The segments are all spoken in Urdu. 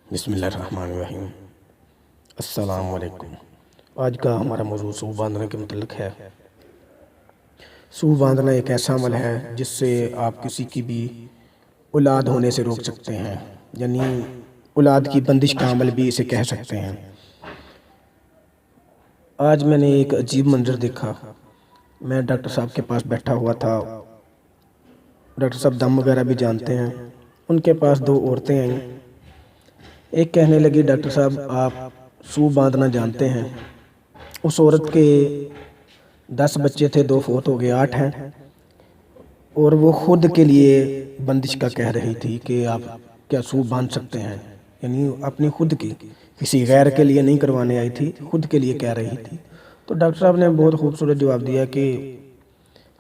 بسم اللہ الرحمن الرحیم۔ السلام علیکم۔ آج کا ہمارا موضوع سوگ باندھنے کے متعلق ہے۔ سوگ باندھنا ایک ایسا عمل ہے جس سے آپ کسی کی بھی اولاد ہونے سے روک سکتے ہیں، یعنی اولاد کی بندش کا عمل بھی اسے کہہ سکتے ہیں۔ آج میں نے ایک عجیب منظر دیکھا۔ میں ڈاکٹر صاحب کے پاس بیٹھا ہوا تھا۔ ڈاکٹر صاحب دم وغیرہ بھی جانتے ہیں۔ ان کے پاس دو عورتیں آئیں۔ ایک کہنے لگی، ڈاکٹر صاحب آپ سوگ باندھنا جانتے ہیں؟ اس عورت کے 10 بچے تھے، 2 فوت ہو گئے، 8 ہیں، اور وہ خود کے لیے بندش کا کہہ رہی تھی کہ آپ کیا سوگ باندھ سکتے ہیں، یعنی اپنی خود کی، کسی غیر کے لیے نہیں کروانے آئی تھی، خود کے لیے کہہ رہی تھی۔ تو ڈاکٹر صاحب نے بہت خوبصورت جواب دیا کہ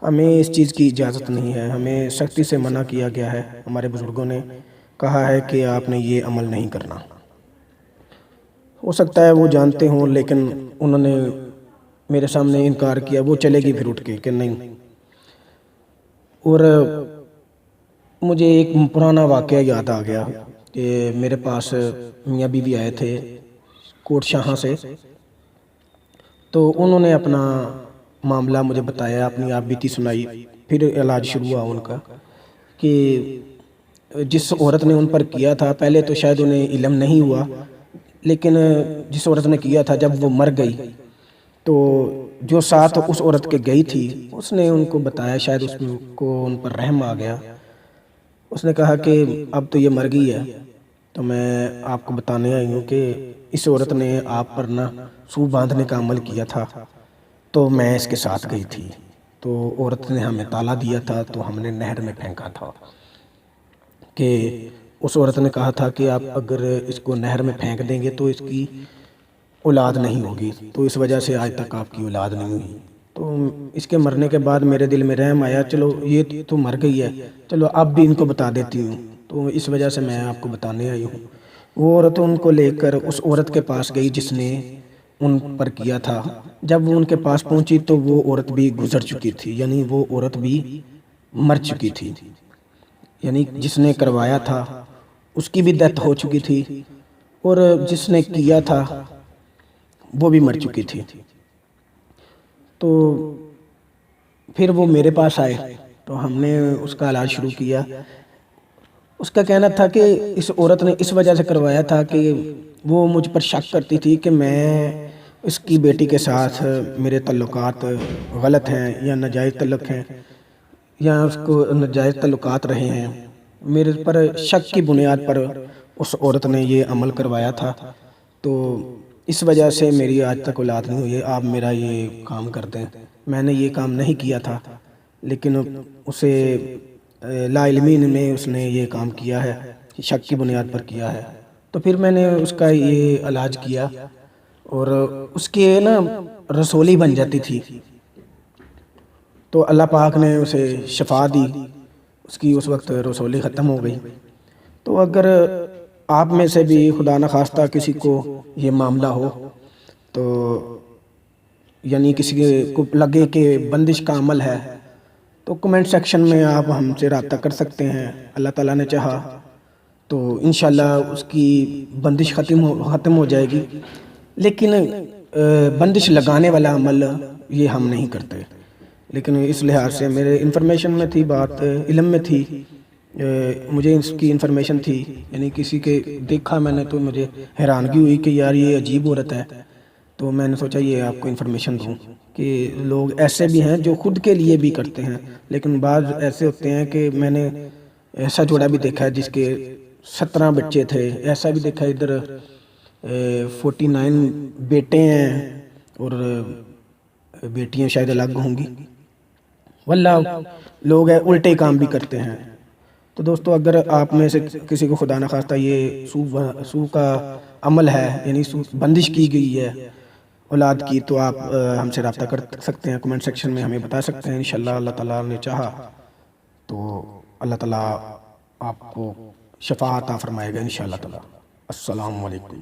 ہمیں اس چیز کی اجازت نہیں ہے، ہمیں سختی سے منع کیا گیا ہے، ہمارے بزرگوں نے کہا ہے کہ آپ نے یہ عمل نہیں کرنا۔ ہو سکتا ہے وہ جانتے ہوں، لیکن انہوں نے میرے سامنے انکار کیا۔ وہ چلے گی پھر اٹھ کے کہ نہیں۔ اور مجھے ایک پرانا واقعہ یاد آ گیا کہ میرے پاس میاں بیوی آئے تھے کوٹ شاہاں سے، تو انہوں نے اپنا معاملہ مجھے بتایا، اپنی آپ بیتی سنائی۔ پھر علاج شروع ہوا ان کا کہ جس عورت نے ان پر کیا تھا، پہلے تو شاید انہیں علم نہیں ہوا، لیکن جس عورت نے کیا تھا جب وہ مر گئی تو جو ساتھ اس عورت کے گئی تھی اس نے ان کو بتایا، شاید اس کو ان پر رحم آ گیا۔ اس نے کہا کہ اب تو یہ مر گئی ہے، تو میں آپ کو بتانے آئی ہوں کہ اس عورت نے آپ پر نہ سوگ باندھنے کا عمل کیا تھا، تو میں اس کے ساتھ گئی تھی، تو عورت نے ہمیں تالا دیا تھا، تو ہم نے نہر میں پھینکا تھا کہ اس عورت نے کہا تھا کہ آپ اگر اس کو نہر میں پھینک دیں گے تو اس کی اولاد نہیں ہوگی، تو اس وجہ سے آج تک آپ کی اولاد نہیں ہوئی۔ تو اس کے مرنے کے بعد میرے دل میں رحم آیا، چلو یہ تو مر گئی ہے، چلو اب بھی ان کو بتا دیتی ہوں، تو اس وجہ سے میں آپ کو بتانے آئی ہوں۔ وہ عورت ان کو لے کر اس عورت کے پاس گئی جس نے ان پر کیا تھا۔ جب وہ ان کے پاس پہنچی تو وہ عورت بھی گزر چکی تھی، یعنی وہ عورت بھی مر چکی تھی، یعنی جس نے کروایا تھا اس کی بھی ڈیتھ ہو چکی تھی، اور جس نے کیا تھا وہ بھی مر چکی تھی۔ تو پھر وہ میرے پاس آئے تو ہم نے اس کا علاج شروع کیا۔ اس کا کہنا تھا کہ اس عورت نے اس وجہ سے کروایا تھا کہ وہ مجھ پر شک کرتی تھی کہ میں اس کی بیٹی کے ساتھ میرے تعلقات غلط ہیں یا ناجائز تعلق ہیں، یا اس کو ناجائز تعلقات رہے ہیں۔ میرے پر شک کی بنیاد پر اس عورت نے یہ عمل کروایا تھا، تو اس وجہ سے میری آج تک اولاد نہیں ہوئی ہے، آپ میرا یہ کام کر دیں۔ میں نے یہ کام نہیں کیا تھا، لیکن اسے لا علمی میں اس نے یہ کام کیا ہے، شک کی بنیاد پر کیا ہے۔ تو پھر میں نے اس کا یہ علاج کیا، اور اس کے نا رسولی بن جاتی تھی، تو اللہ پاک نے اسے شفا دی، اس کی اس وقت رسولی ختم ہو گئی۔ تو اگر آپ میں سے بھی خدا نخواستہ کسی کو یہ معاملہ ہو، تو یعنی کسی کو لگے کہ بندش کا عمل ہے، تو کمنٹ سیکشن میں آپ ہم سے رابطہ کر سکتے ہیں۔ اللہ تعالیٰ نے چاہا تو انشاءاللہ اس کی بندش ختم ہو جائے گی، لیکن بندش لگانے والا عمل یہ ہم نہیں کرتے۔ لیکن اس لحاظ سے میرے انفارمیشن میں تھی بات، علم میں تھی، مجھے اس کی انفارمیشن تھی، یعنی کسی کے دیکھا میں نے تو مجھے حیرانگی ہوئی کہ یار یہ عجیب عورت ہے، تو میں نے سوچا یہ آپ کو انفارمیشن دوں کہ لوگ ایسے بھی ہیں جو خود کے لیے بھی کرتے ہیں، لیکن بعض ایسے ہوتے ہیں کہ میں نے ایسا جوڑا بھی دیکھا ہے جس کے 17 بچے تھے، ایسا بھی دیکھا ادھر 49 بیٹے ہیں اور بیٹیاں شاید الگ ہوں گی، واللہ لوگ الٹے کام بھی کرتے ہیں۔ تو دوستو، اگر آپ میں سے کسی کو خدا نخواستہ یہ سوگ کا عمل ہے، یعنی بندش کی گئی ہے اولاد کی، تو آپ ہم سے رابطہ کر سکتے ہیں، کمنٹ سیکشن میں ہمیں بتا سکتے ہیں۔ انشاءاللہ اللہ تعالیٰ نے چاہا تو اللہ تعالیٰ آپ کو شفا عطا فرمائے گا انشاءاللہ تعالیٰ۔ السلام علیکم۔